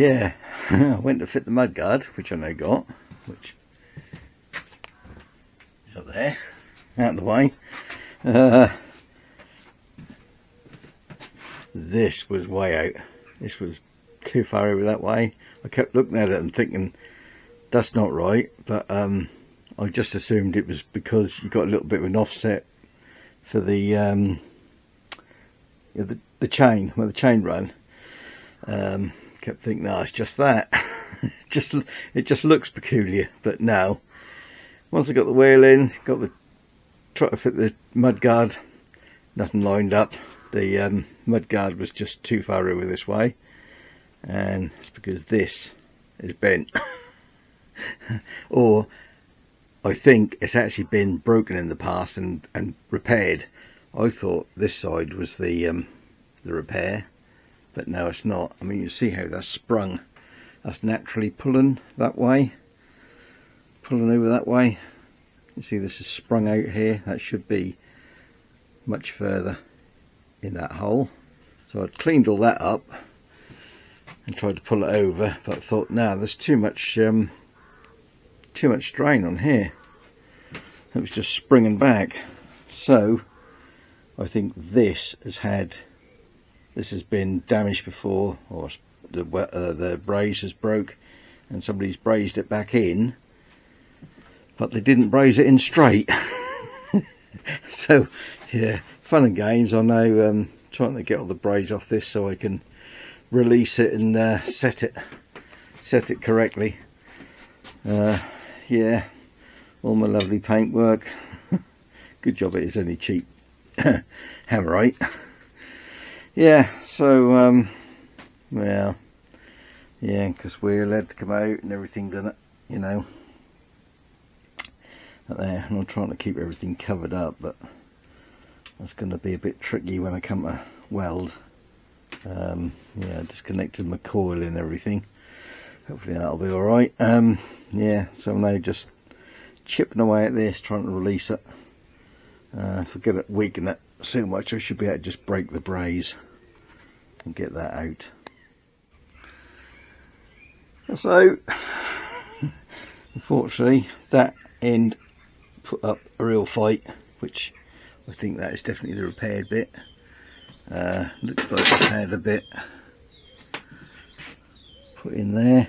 yeah, I went to fit the mudguard, which I now got, which is up there, out of the way. This was way out. This was too far over that way. I kept looking at it and thinking, that's not right, but I just assumed it was because you got a little bit of an offset for the chain, where the chain ran. Kept thinking, no, it's just that. It just looks peculiar. But now, once I got the wheel in, tried to fit the mudguard, nothing lined up. The mudguard was just too far over this way, and it's because this is bent. Or I think it's actually been broken in the past and repaired. I thought this side was the repair, but no, it's not. I mean, you see how that's sprung. That's naturally pulling that way, pulling over that way. You see this is sprung out here. That should be much further in that hole. So I'd cleaned all that up and tried to pull it over, but I thought, no, there's too much strain on here. It was just springing back. So I think this has been damaged before, or the braze has broke and somebody's brazed it back in, but they didn't braze it in straight. So yeah, fun and games. I'm now trying to get all the braze off this so I can release it and set it correctly. Yeah, all my lovely paintwork. Good job it is only cheap hammerite. Yeah, so well, yeah, because we're allowed to come out and everything done it, you know. There, and I'm trying to keep everything covered up, but that's going to be a bit tricky when I come to weld. Yeah, disconnected my coil and everything. Hopefully that'll be alright. Yeah, so I'm now just chipping away at this, trying to release it. Forget it weaken it so much, I should be able to just break the braze and get that out. So, unfortunately, that end put up a real fight, which I think that is definitely the repaired bit. Looks like I've had a bit put in there.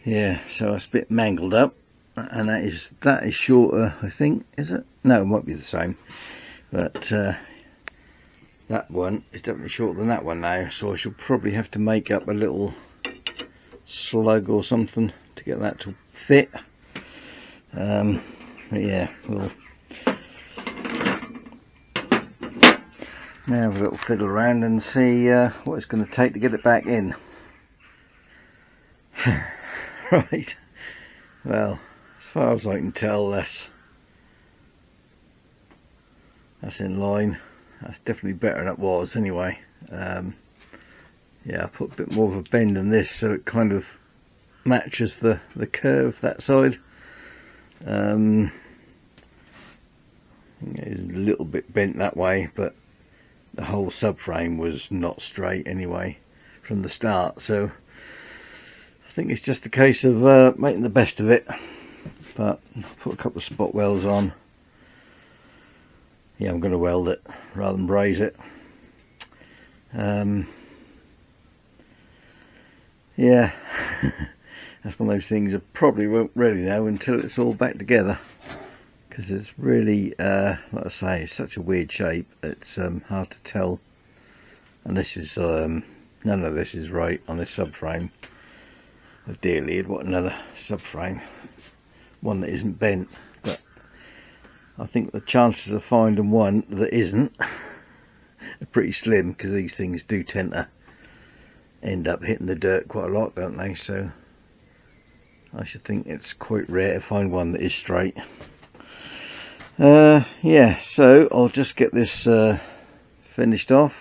Yeah, so it's a bit mangled up, and that is shorter, I think. Is it? No, it might be the same, but that one is definitely shorter than that one now, so I shall probably have to make up a little slug or something to get that to fit. But yeah, we'll now have a little fiddle around and see what it's going to take to get it back in. Right, well, as far as I can tell, that's in line. That's definitely better than it was anyway. Yeah, I put a bit more of a bend in this so it kind of matches the curve that side. It's a little bit bent that way, but the whole subframe was not straight anyway from the start, so I think it's just a case of making the best of it. But I'll put a couple of spot welds on. Yeah, I'm going to weld it rather than braze it. Yeah, that's one of those things I probably won't really know until it's all back together, because it's really, like I say, it's such a weird shape. It's hard to tell. And this is none of this is right on this subframe. Oh dearly, I'd want another subframe, one that isn't bent. But I think the chances of finding one that isn't are pretty slim, because these things do tend to end up hitting the dirt quite a lot, don't they? So I should think it's quite rare to find one that is straight. Yeah, so I'll just get this finished off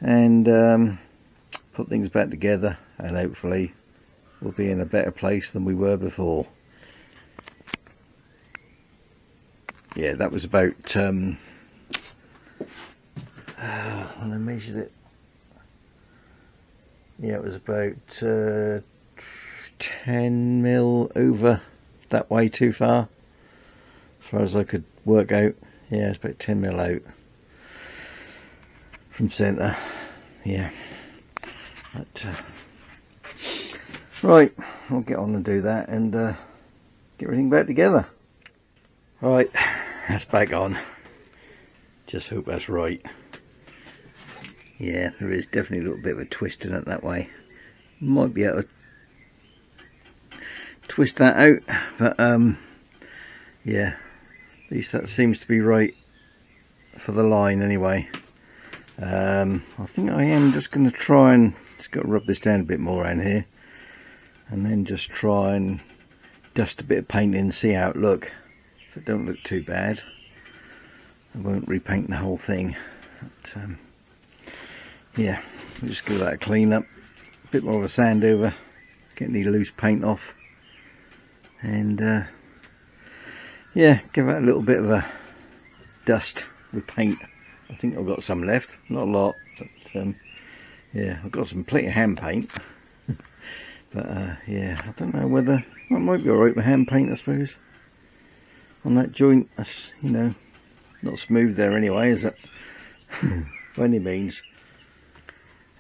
and put things back together, and hopefully we'll be in a better place than we were before. Yeah, that was about when I measured it, Yeah, it was about 10 mil over that way too far, as far as I could work out. Yeah, it's about 10 mil out from centre. Yeah. But, right, I'll get on and do that and get everything back together. Right, that's back on. Just hope that's right. Yeah, there is definitely a little bit of a twist in it that way. Might be able to twist that out, but yeah, at least that seems to be right for the line anyway. I think I am just going to try and just got to rub this down a bit more around here, and then just try and dust a bit of paint in, see how it looks. If it don't look too bad, I won't repaint the whole thing. But, yeah, we'll just give that a clean up, a bit more of a sand over, get any loose paint off, and yeah, give that a little bit of a dust with paint. I think I've got some left, not a lot, but yeah, I've got some plenty of hand paint. But yeah, I don't know whether that might be alright with hand paint, I suppose. On that joint, that's, you know, not smooth there anyway, is it? By any means.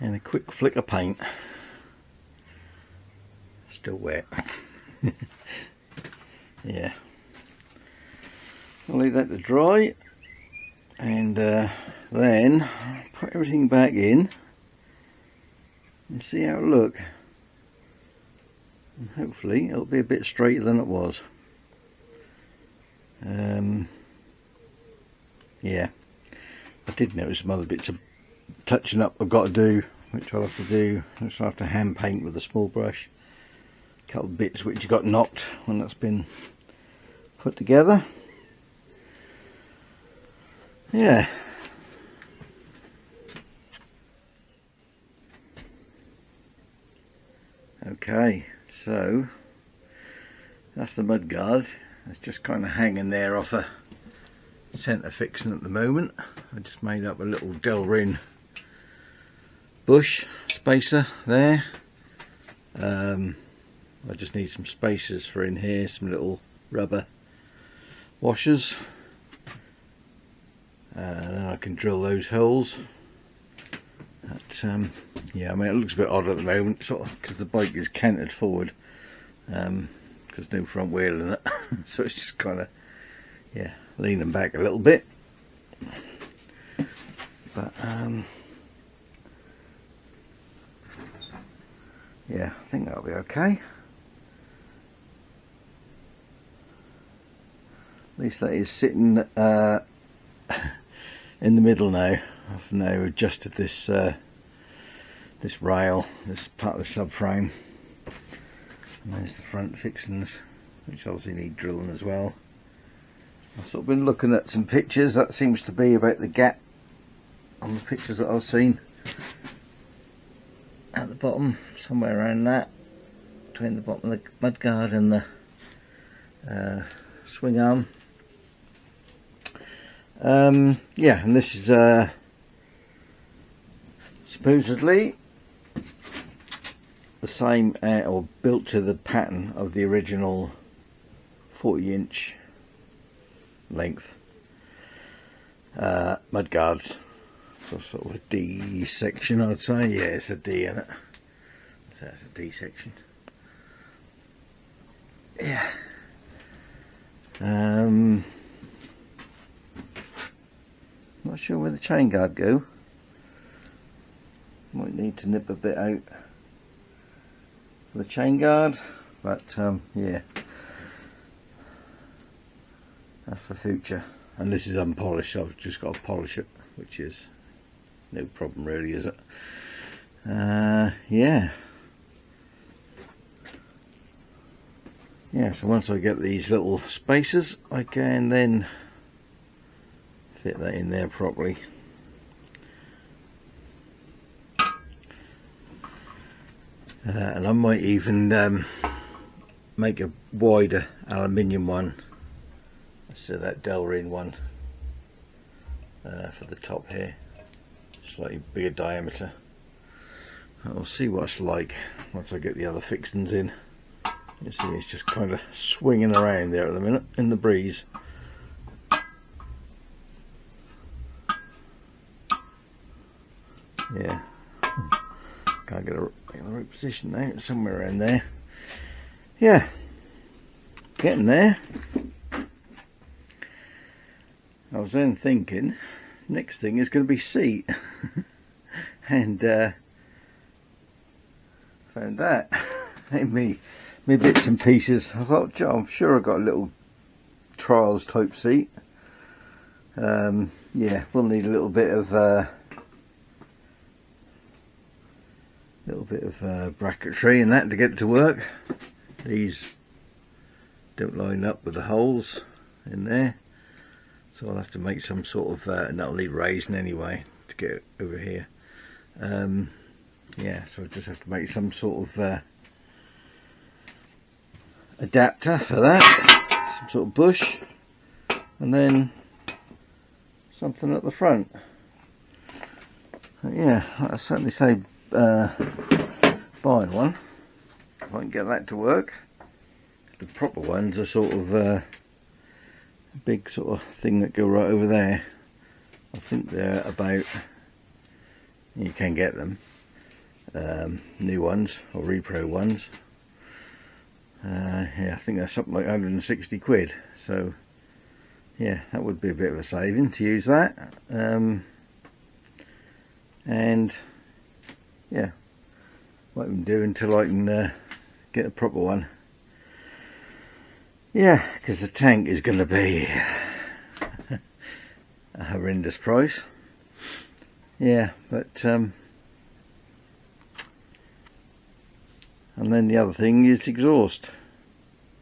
And a quick flick of paint. Still wet. Yeah. I'll leave that to dry, and then put everything back in and see how it looks. And hopefully it'll be a bit straighter than it was. Yeah, I did notice some other bits of touching up I've got to do, which I'll have to do. I'll have to hand paint with a small brush. A couple of bits which got knocked when that's been put together. Yeah. Okay, so that's the Mudguard. It's just kind of hanging there off a centre fixing at the moment. I just made up a little Delrin bush spacer there. I just need some spacers for in here, some little rubber washers, and then I can drill those holes. But, yeah, I mean, it looks a bit odd at the moment, sort of, because the bike is canted forward, because no front wheel in it. So it's just kind of, yeah, leaning back a little bit. But yeah, I think that'll be okay. At least that is sitting in the middle now. I've now adjusted this this rail, this part of the subframe. And there's the front fixings, which obviously need drilling as well. I've sort of been looking at some pictures. That seems to be about the gap on the pictures that I've seen. At the bottom, somewhere around that, between the bottom of the Mudguard and the swing arm. Yeah, and this is supposedly the same, or built to the pattern of the original 40-inch length Mudguards. So sort of a D section, I'd say. Yeah, it's a D in it. So that's a D section. Yeah. Not sure where the chain guard go. Might need to nip a bit out for the chain guard, but yeah, that's for future. And this is unpolished, so I've just got to polish it, which is no problem really, is it? Yeah. Yeah, so once I get these little spacers, I can then fit that in there properly. And I might even make a wider aluminium one, so that Delrin one, for the top here, slightly bigger diameter. I'll see what it's like once I get the other fixings in. You see it's just kind of swinging around there at the minute in the breeze. Yeah, can't get it in the right position now, it's somewhere around there. Yeah, getting there. I was then thinking, next thing is going to be seat. And found that in me bits and pieces. I thought, I'm sure I got a little trials type seat. Yeah, we'll need a little bit of bracketry and that to get it to work. These don't line up with the holes in there, so I'll have to make some sort of and that'll need raising anyway to get it over here. Yeah, so I just have to make some sort of adapter for that, some sort of bush, and then something at the front. But yeah, I certainly say buying one if I can get that to work. The proper ones are sort of a big sort of thing that go right over there. I think they're about, you can get them, new ones or repro ones. Yeah, I think that's something like 160 quid. So yeah, that would be a bit of a saving to use that. And yeah, what I'm doing until I can get a proper one. Yeah, because the tank is going to be a horrendous price. Yeah, but and then the other thing is exhaust.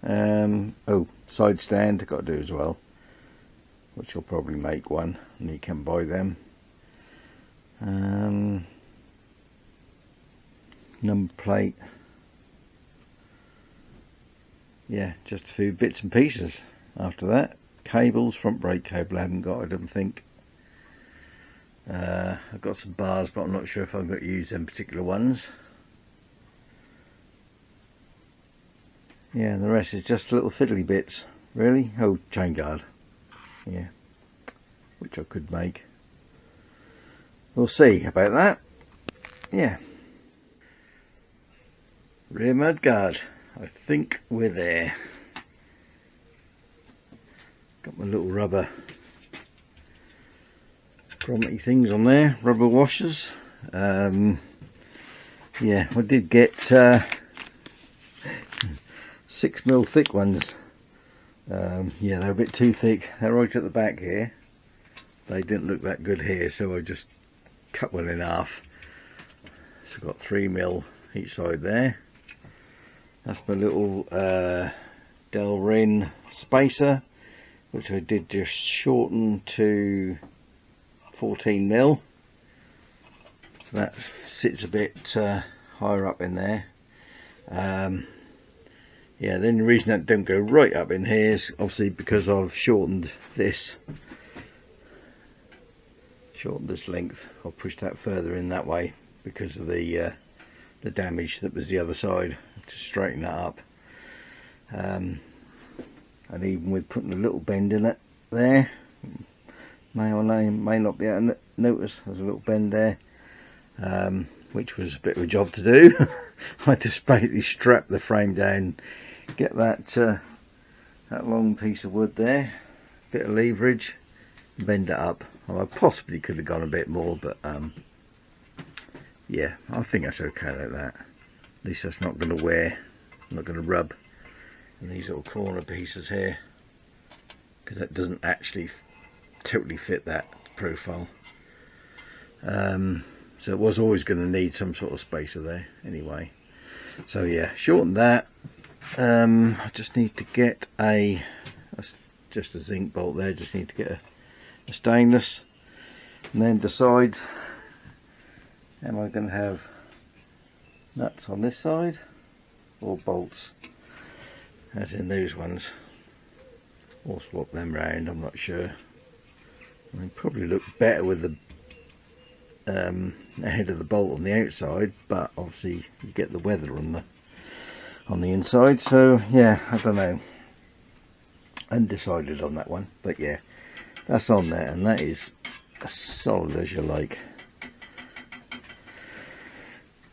Oh, side stand I've got to do as well, which I'll probably make one, and you can buy them. Number plate. Yeah, just a few bits and pieces after that. Cables, front brake cable I haven't got, I don't think. I've got some bars, but I'm not sure if I'm going to use them particular ones. Yeah, and the rest is just little fiddly bits, really. Oh, chain guard. Yeah, which I could make. We'll see about that. Yeah. Rear mudguard. I think we're there. Got my little rubber grommet things on there, rubber washers. Yeah, I did get 6mm thick ones. Yeah, they're a bit too thick. They're right at the back here. They didn't look that good here, so I just cut one in half. So I've got 3mm each side there. That's my little Delrin spacer, which I did just shorten to 14mm. So that sits a bit higher up in there. Yeah, then the reason that don't go right up in here is obviously because I've shortened this length. I'll push that further in that way because of the damage that was the other side, to straighten that up. And even with putting a little bend in it there, may not be able to notice there's a little bend there, which was a bit of a job to do. I just basically strap the frame down, get that long piece of wood there, bit of leverage, bend it up. Well, I possibly could have gone a bit more, but yeah, I think that's okay like that. At least that's not going to wear, not going to rub in these little corner pieces here, because that doesn't actually totally fit that profile. So it was always going to need some sort of spacer there anyway. So yeah, shorten that. I just need to get just a zinc bolt there, just need to get a stainless, and then decide, am I going to have nuts on this side or bolts, as in those ones, or swap them round, I'm not sure. They probably look better with the ahead of the bolt on the outside, but obviously you get the weather on the inside. So yeah, I don't know, undecided on that one, but yeah, that's on there, and that is as solid as you like.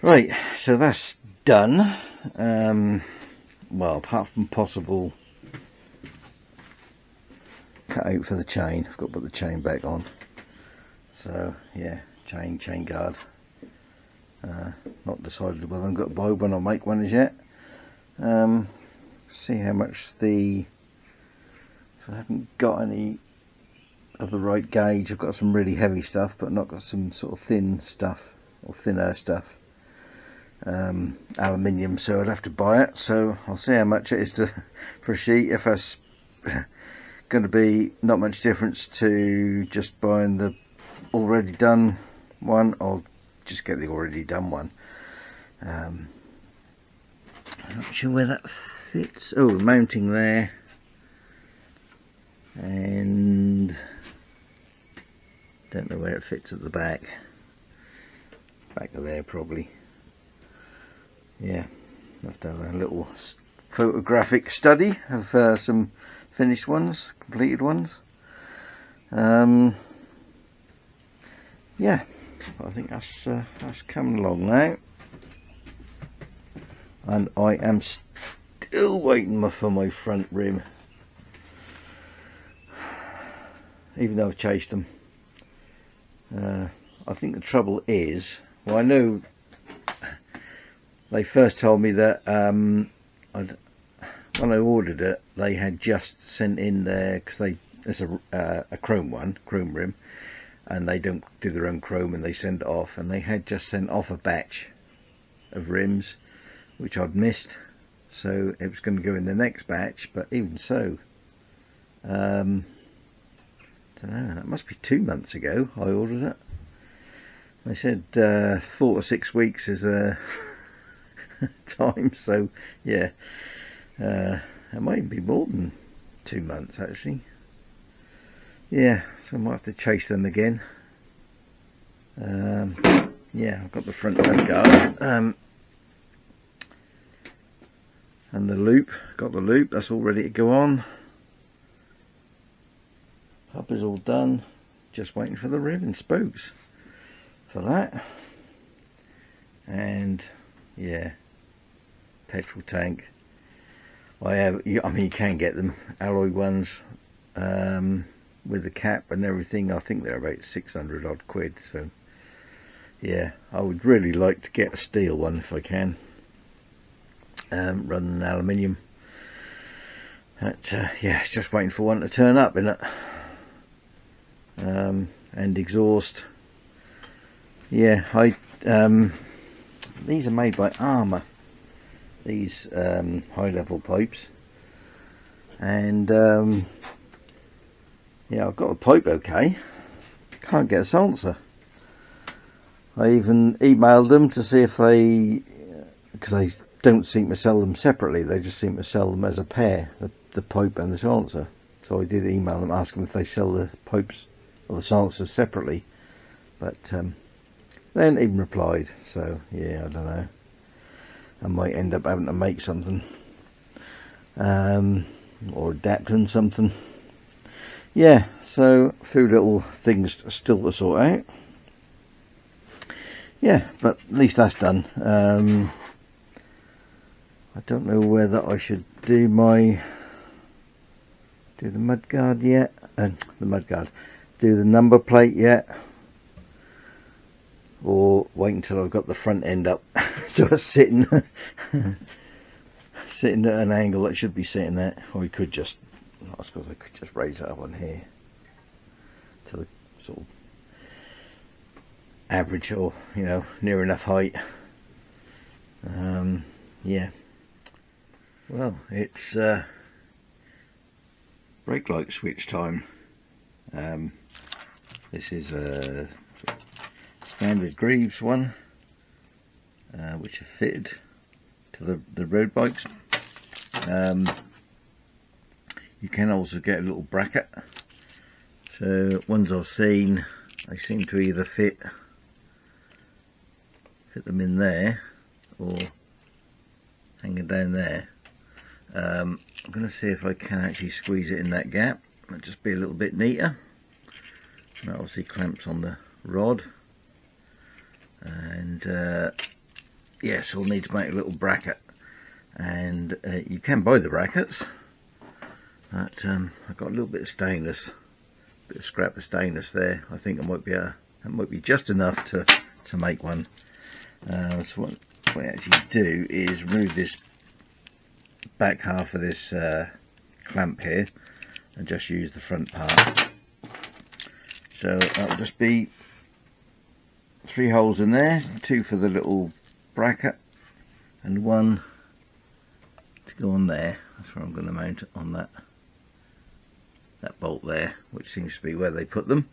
Right, so that's done. Well, apart from possible cut out for the chain, I've got to put the chain back on. So yeah, chain guard. Not decided whether I'm going to buy one or make one as yet. See how much if I haven't got any of the right gauge. I've got some really heavy stuff, but not got some sort of thin stuff or thinner stuff. Aluminium, so I'd have to buy it. So I'll see how much it is for a sheet. If that's going to be not much difference to just buying the already done one, I'll just get the already done one. I'm not sure where that fits. Oh, mounting there, and don't know where it fits at the back of there probably. Yeah, I'll have to have a little photographic study of some finished ones, completed ones. Yeah, I think that's coming along now, and I am still waiting for my front rim, even though I've chased them. I think the trouble is, well, I know they first told me that when I ordered it, they had just sent in their, because there's a chrome rim, and they don't do their own chrome, and they send it off, and they had just sent off a batch of rims which I'd missed, so it was going to go in the next batch. But even so, don't know, that must be 2 months ago I ordered it. They said 4 to 6 weeks is a time, so yeah, it might even be more than 2 months actually. Yeah, so I might have to chase them again. Yeah, I've got the front Mudguard, and the loop, got the loop, that's all ready to go on. Hub is all done, just waiting for the rim and spokes for that. And yeah, petrol tank. I mean, you can get them alloy ones with the cap and everything. I think they're about 600 odd quid. So yeah, I would really like to get a steel one if I can, rather than aluminium. But yeah, it's just waiting for one to turn up, innit? And exhaust. Yeah, these are made by Armour, these high level pipes, and yeah, I've got a pipe okay, can't get a silencer. I even emailed them to see if because they don't seem to sell them separately, they just seem to sell them as a pair, the pipe and the silencer. So I did email them, ask them if they sell the pipes or the silencers separately, but they hadn't even replied. So yeah, I don't know, I might end up having to make something, or adapting something. Yeah, so a few little things still to sort out. Yeah, but at least that's done. I don't know whether I should do the Mudguard yet, do the number plate yet, or wait until I've got the front end up so it's sitting sitting at an angle it should be sitting at. Or we could just, I suppose I could just raise it up on here to the sort of average, or you know, near enough height. Yeah, well, it's brake light switch time. This is a standard Greeves one, which are fitted to the road bikes. You can also get a little bracket. So ones I've seen, they seem to either fit fit them in there or hanging down there. I'm going to see if I can actually squeeze it in that gap. It'll just be a little bit neater. And that obviously clamps on the rod. And yes, we'll need to make a little bracket. And you can buy the brackets, but I've got a little bit of stainless, bit of scrap of stainless there. I think that might be just enough to make one. So what I actually do is remove this back half of this clamp here and just use the front part. So that'll just be 3 holes in there, 2 for the little bracket and 1 to go on there. That's where I'm going to mount it, on that bolt there, which seems to be where they put them.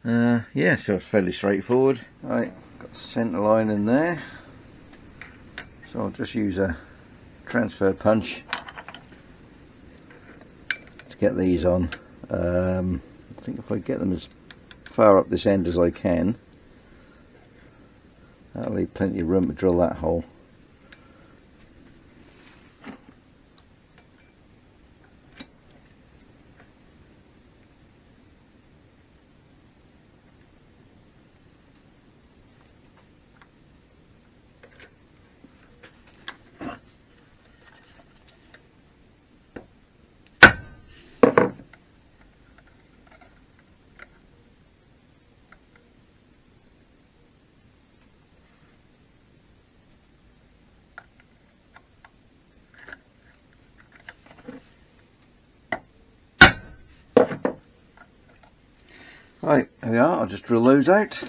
Yeah, so it's fairly straightforward. Right, got the centre line in there, so I'll just use a transfer punch to get these on. I think if I get them as far up this end as I can, that'll leave plenty of room to drill that hole. Right, there we are. I'll just drill those out.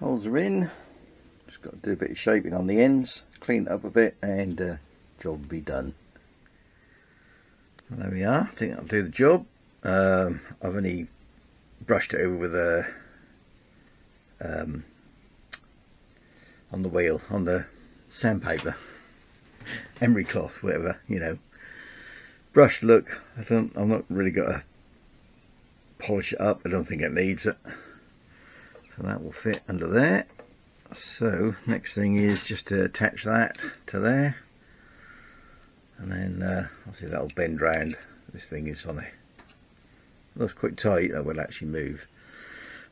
Holes are in, just got to do a bit of shaping on the ends, clean it up a bit, and job will be done. Well, there we are. I think that'll do the job. I've only brushed it over with a on the wheel, on the sandpaper, emery cloth, whatever, you know. Brushed look. I'm not really got to polish it up. I don't think it needs it. So that will fit under there. So next thing is just to attach that to there, and then I'll see that'll bend round. This thing is on it. That's quite tight. That will actually move.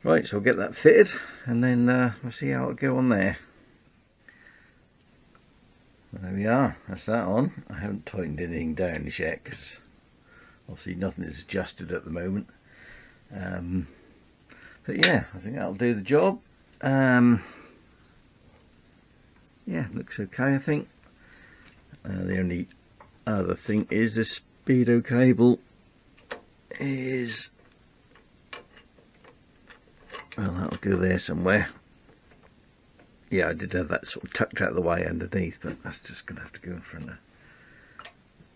Right, so I'll get that fitted, and then we'll see how it'll go on there. There we are, that's that on. I haven't tightened anything down as yet because obviously nothing is adjusted at the moment. But yeah, I think that'll do the job. Yeah, looks okay, I think. The only other thing is this speedo cable is, well, that'll go there somewhere. Yeah, I did have that sort of tucked out of the way underneath, but that's just going to have to go in front of,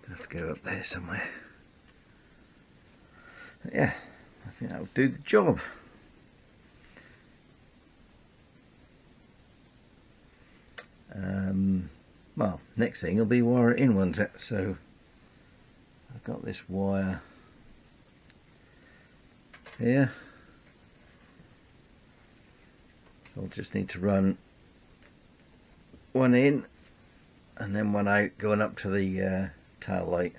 have to go up there somewhere. But yeah, I think that'll do the job. Well, next thing will be wire it in, won't it? So I've got this wire here. I'll just need to run one in and then one out going up to the tail light,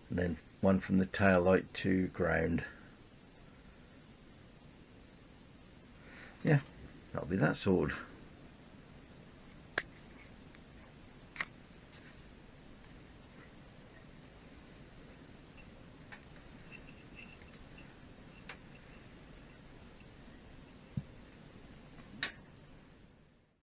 and then one from the tail light to ground. Yeah, that'll be that sorted.